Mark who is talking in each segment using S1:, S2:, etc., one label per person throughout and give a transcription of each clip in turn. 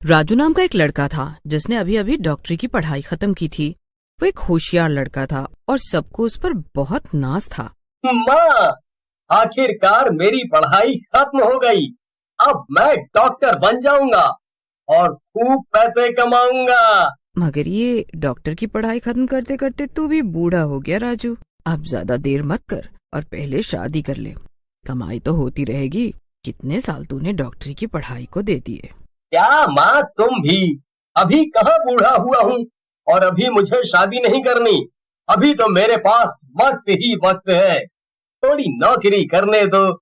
S1: राजू नाम का एक लड़का था जिसने अभी अभी डॉक्टरी की पढ़ाई खत्म की थी। वो एक होशियार लड़का था और सबको उस पर बहुत नाज था।
S2: माँ, आखिरकार मेरी पढ़ाई खत्म हो गई। अब मैं डॉक्टर बन जाऊंगा और खूब पैसे कमाऊंगा।
S1: मगर ये डॉक्टर की पढ़ाई खत्म करते करते तू भी बूढ़ा हो गया राजू। अब ज्यादा देर मत कर और पहले शादी कर ले। कमाई तो होती रहेगी। कितने साल तूने डॉक्टरी की पढ़ाई को दे दिए।
S2: क्या माँ, तुम भी? अभी कहाँ बूढ़ा हुआ हूँ और अभी मुझे शादी नहीं करनी। अभी तो मेरे पास वक्त ही वक्त है। थोड़ी नौकरी करने दो,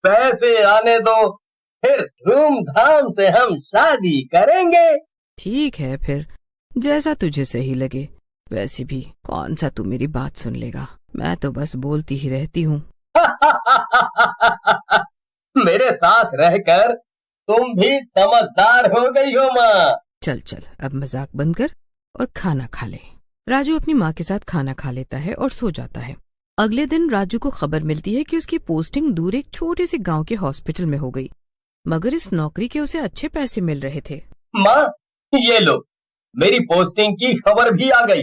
S2: पैसे आने दो, फिर धूमधाम से हम शादी करेंगे।
S1: ठीक है फिर, जैसा तुझे सही लगे। वैसे भी कौन सा तू मेरी बात सुन लेगा। मैं तो बस बोलती ही रहती हूँ।
S2: मेरे साथ रहकर तुम भी समझदार हो गई हो माँ।
S1: चल चल, अब मजाक बंद कर और खाना खा ले। राजू अपनी माँ के साथ खाना खा लेता है और सो जाता है। अगले दिन राजू को खबर मिलती है कि उसकी पोस्टिंग दूर एक छोटे से गांव के हॉस्पिटल में हो गई। मगर इस नौकरी के उसे अच्छे पैसे मिल रहे थे।
S2: माँ, ये लो, मेरी पोस्टिंग की खबर भी आ गई।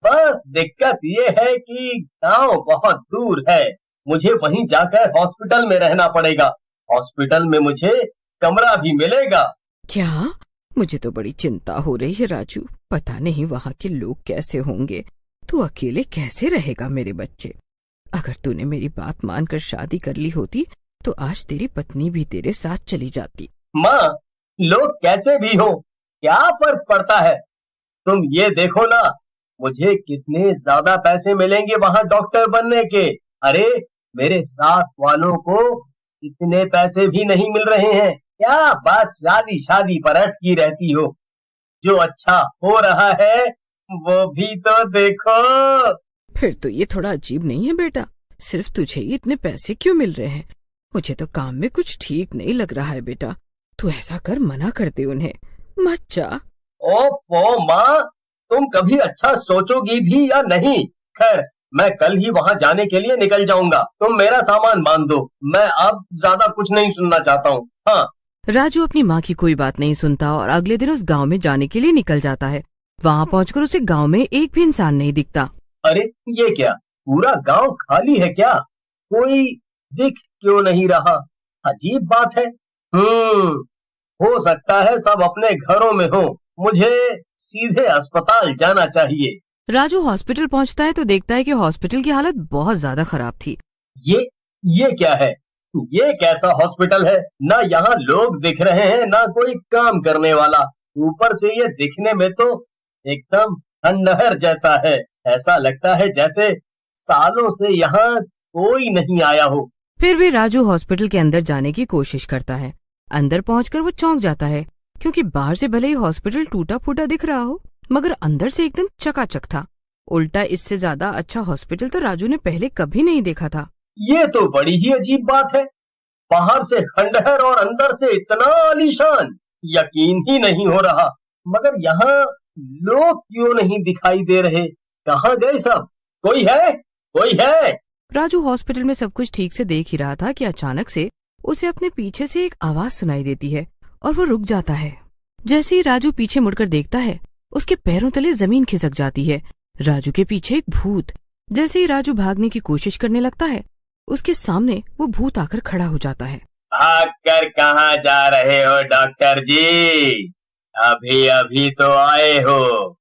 S2: बस दिक्कत ये है कि गांव बहुत दूर है। मुझे वहीं जाकर हॉस्पिटल में रहना पड़ेगा। हॉस्पिटल में मुझे कमरा भी मिलेगा।
S1: क्या? मुझे तो बड़ी चिंता हो रही है राजू। पता नहीं वहाँ के लोग कैसे होंगे। तू अकेले कैसे रहेगा मेरे बच्चे? अगर तूने मेरी बात मानकर शादी कर ली होती तो आज तेरी पत्नी भी तेरे साथ चली जाती।
S2: माँ, लोग कैसे भी हो, क्या फर्क पड़ता है? तुम ये देखो ना, मुझे कितने ज्यादा पैसे मिलेंगे वहां डॉक्टर बनने के। अरे, मेरे साथ वालों को इतने पैसे भी नहीं मिल रहे हैं। क्या बस शादी शादी पर अटकी रहती हो? जो अच्छा हो रहा है वो भी तो देखो।
S1: फिर तो ये थोड़ा अजीब नहीं है बेटा? सिर्फ तुझे ही इतने पैसे क्यों मिल रहे हैं? मुझे तो काम में कुछ ठीक नहीं लग रहा है बेटा। तू ऐसा कर, मना कर दे उन्हें, मत जा।
S2: ओफो माँ, तुम कभी अच्छा सोचोगी भी या नहीं? खैर, मैं कल ही वहां जाने के लिए निकल जाऊंगा। तुम मेरा सामान बांध दो। मैं अब ज्यादा कुछ नहीं सुनना चाहता हूँ। हाँ।
S1: राजू अपनी माँ की कोई बात नहीं सुनता और अगले दिन उस गांव में जाने के लिए निकल जाता है। वहां पहुंचकर उसे गांव में एक भी इंसान नहीं दिखता।
S2: अरे, ये क्या? पूरा गांव खाली है क्या? कोई दिख क्यों नहीं रहा? अजीब बात है। हो सकता है सब अपने घरों में हो। मुझे सीधे अस्पताल जाना चाहिए।
S1: राजू हॉस्पिटल पहुंचता है तो देखता है कि हॉस्पिटल की हालत बहुत ज्यादा खराब थी।
S2: ये क्या है? ये कैसा हॉस्पिटल है? ना यहाँ लोग दिख रहे हैं, ना कोई काम करने वाला। ऊपर से ये दिखने में तो एकदम खंडहर जैसा है। ऐसा लगता है जैसे सालों से यहाँ कोई नहीं आया हो।
S1: फिर भी राजू हॉस्पिटल के अंदर जाने की कोशिश करता है। अंदर पहुंचकर वो चौंक जाता है क्योंकि बाहर से भले ही हॉस्पिटल टूटा फूटा दिख रहा हो मगर अंदर से एकदम चकाचक था। उल्टा इससे ज्यादा अच्छा हॉस्पिटल तो राजू ने पहले कभी नहीं देखा था।
S2: ये तो बड़ी ही अजीब बात है। बाहर से खंडहर और अंदर से इतना आलीशान, यकीन ही नहीं हो रहा। मगर यहाँ लोग क्यों नहीं दिखाई दे रहे? कहाँ गए सब? कोई है? कोई है?
S1: राजू हॉस्पिटल में सब कुछ ठीक से देख ही रहा था कि अचानक से उसे अपने पीछे से एक आवाज सुनाई देती है और वो रुक जाता है। जैसे ही राजू पीछे मुड़कर देखता है उसके पैरों तले जमीन खिसक जाती है। राजू के पीछे एक भूत। जैसे ही राजू भागने की कोशिश करने लगता है उसके सामने वो भूत आकर खड़ा हो जाता है।
S2: भाग कर कहाँ जा रहे हो डॉक्टर जी? अभी अभी तो आए हो।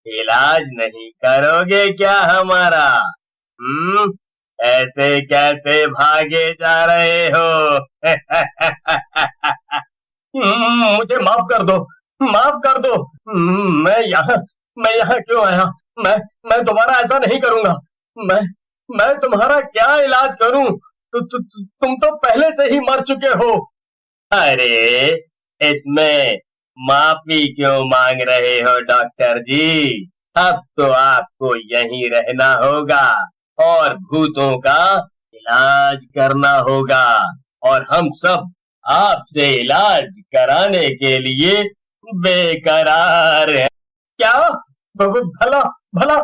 S2: इलाज नहीं करोगे क्या हमारा? ऐसे कैसे भागे जा रहे हो? मुझे माफ कर दो, माफ कर दो। मैं यहाँ क्यों आया? मैं दोबारा ऐसा नहीं करूंगा। मैं तुम्हारा क्या इलाज करूं? तुम तो पहले से ही मर चुके हो। अरे, इसमें माफी क्यों मांग रहे हो डॉक्टर जी? अब तो आपको यहीं रहना होगा और भूतों का इलाज करना होगा और हम सब आपसे इलाज कराने के लिए बेकरार हैं। क्या? भला भला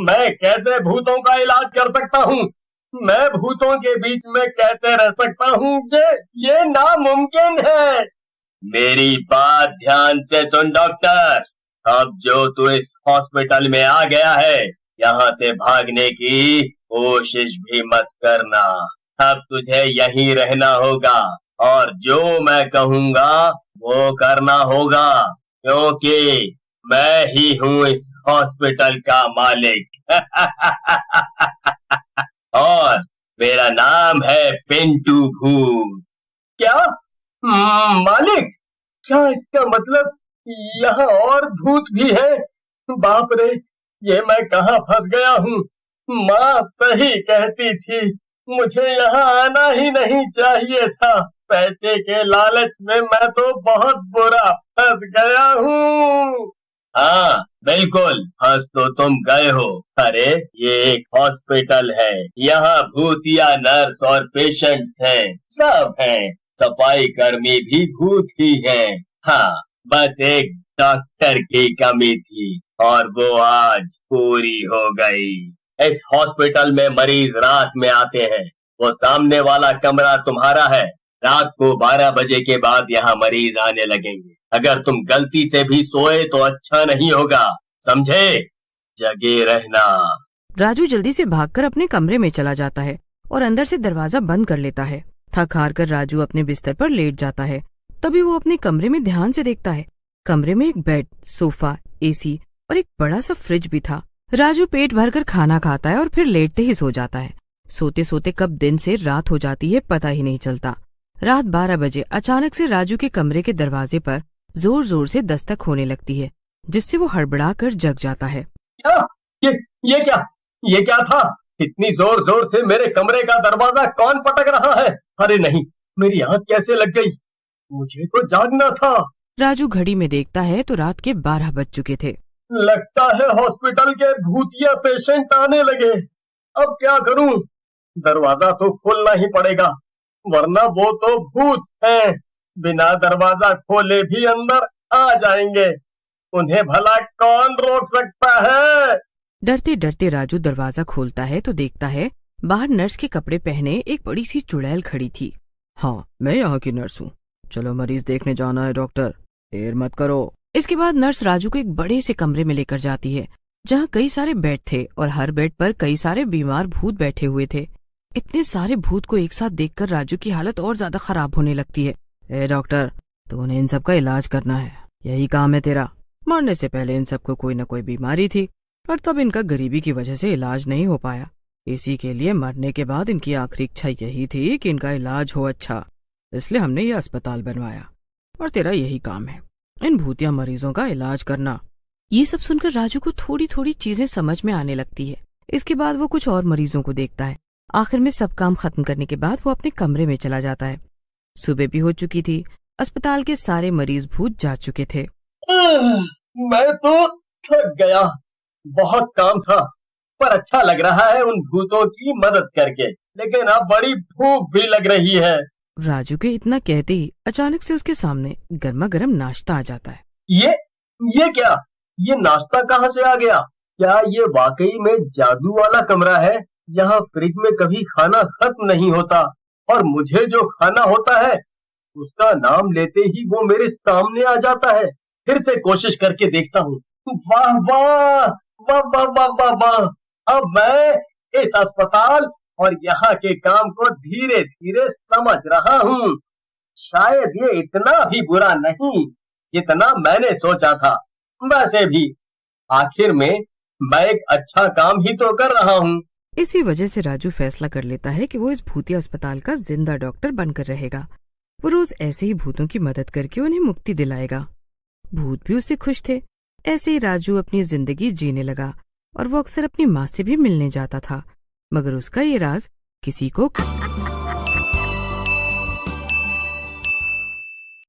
S2: मैं कैसे भूतों का इलाज कर सकता हूँ? मैं भूतों के बीच में कैसे रह सकता हूँ? ये नामुमकिन है। मेरी बात ध्यान से सुन डॉक्टर। अब जो तू इस हॉस्पिटल में आ गया है, यहाँ से भागने की कोशिश भी मत करना। अब तुझे यहीं रहना होगा और जो मैं कहूँगा वो करना होगा, क्योंकि मैं ही हूँ इस हॉस्पिटल का मालिक। और मेरा नाम है पिंटू भूत। क्या? मालिक? क्या इसका मतलब यहाँ और भूत भी है? बाप रे, ये मैं कहाँ फंस गया हूँ। माँ सही कहती थी, मुझे यहाँ आना ही नहीं चाहिए था। पैसे के लालच में मैं तो बहुत बुरा फंस गया हूँ। हाँ बिल्कुल, फंस तो तुम गए हो। अरे ये एक हॉस्पिटल है, यहाँ भूतिया नर्स और पेशेंट्स हैं, सब हैं। सफाई कर्मी भी भूत ही हैं। हाँ, बस एक डॉक्टर की कमी थी और वो आज पूरी हो गई। इस हॉस्पिटल में मरीज रात में आते हैं। वो सामने वाला कमरा तुम्हारा है। रात को 12 बजे के बाद यहाँ मरीज आने लगेंगे। अगर तुम गलती से भी सोए तो अच्छा नहीं होगा, समझे? जगे रहना।
S1: राजू जल्दी से भागकर अपने कमरे में चला जाता है और अंदर से दरवाजा बंद कर लेता है। थक हार कर राजू अपने बिस्तर पर लेट जाता है। तभी वो अपने कमरे में ध्यान से देखता है। कमरे में एक बेड, सोफा, एसी और एक बड़ा सा फ्रिज भी था। राजू पेट भरकर खाना खाता है और फिर लेटते ही सो जाता है। सोते सोते कब दिन से रात हो जाती है पता ही नहीं चलता। रात 12 बजे अचानक से राजू के कमरे के दरवाजे पर जोर जोर से दस्तक होने लगती है, जिससे वो हड़बड़ा कर जग जाता है।
S2: क्या? ये क्या था? इतनी जोर जोर से मेरे कमरे का दरवाजा कौन पटक रहा है? अरे नहीं, मेरी आंख कैसे लग गई? मुझे तो जागना था।
S1: राजू घड़ी में देखता है तो रात के 12 बज चुके थे।
S2: लगता है हॉस्पिटल के भूतिया पेशेंट आने लगे। अब क्या करूं? दरवाजा तो खोलना ही पड़ेगा, वरना वो तो भूत हैं। बिना दरवाजा खोले भी अंदर आ जाएंगे। उन्हें भला कौन रोक सकता है?
S1: डरते डरते राजू दरवाजा खोलता है तो देखता है बाहर नर्स के कपड़े पहने एक बड़ी सी चुड़ैल खड़ी थी। हाँ, मैं यहाँ की नर्स हूँ। चलो मरीज देखने जाना है डॉक्टर, देर मत करो। इसके बाद नर्स राजू को एक बड़े से कमरे में लेकर जाती है, जहाँ कई सारे बेड थे और हर बेड पर कई सारे बीमार भूत बैठे हुए थे। इतने सारे भूत को एक साथ देखकर राजू की हालत और ज्यादा खराब होने लगती है। ए डॉक्टर, तूने इन सब का इलाज करना है, यही काम है तेरा। मरने से पहले इन सबको कोई न कोई बीमारी थी और तब इनका गरीबी की वजह से इलाज नहीं हो पाया। इसी के लिए मरने के बाद इनकी आखिरी इच्छा यही थी कि इनका इलाज हो अच्छा, इसलिए हमने ये अस्पताल बनवाया और तेरा यही काम है, इन भूतिया मरीजों का इलाज करना। ये सब सुनकर राजू को थोड़ी थोड़ी चीजें समझ में आने लगती है। इसके बाद वो कुछ और मरीजों को देखता है। आखिर में सब काम खत्म करने के बाद वो अपने कमरे में चला जाता है। सुबह भी हो चुकी थी। अस्पताल के सारे मरीज भूत जा चुके थे।
S2: मैं तो थक गया, बहुत काम था, पर अच्छा लग रहा है उन भूतों की मदद करके। लेकिन अब बड़ी भूख भी लग रही है।
S1: राजू के इतना कहते ही अचानक से उसके सामने गर्मा गर्म नाश्ता आ जाता है।
S2: ये क्या? ये नाश्ता कहाँ से आ गया? क्या ये वाकई में जादू वाला कमरा है? यहाँ फ्रिज में कभी खाना खत्म नहीं होता और मुझे जो खाना होता है उसका नाम लेते ही वो मेरे सामने आ जाता है। फिर से कोशिश करके देखता हूँ। वाह वाह वाह वाह वाह वाह वाह! अब मैं इस अस्पताल और यहाँ के काम को धीरे धीरे समझ रहा हूँ। शायद ये इतना भी बुरा नहीं जितना मैंने सोचा था। वैसे भी आखिर में मैं एक अच्छा काम ही तो कर रहा हूँ।
S1: इसी वजह से राजू फैसला कर लेता है कि वो इस भूतिया अस्पताल का जिंदा डॉक्टर बनकर रहेगा। वो रोज ऐसे ही भूतों की मदद करके उन्हें मुक्ति दिलाएगा। भूत भी उससे खुश थे। ऐसे ही राजू अपनी जिंदगी जीने लगा और वो अक्सर अपनी माँ से भी मिलने जाता था, मगर उसका ये राज किसी को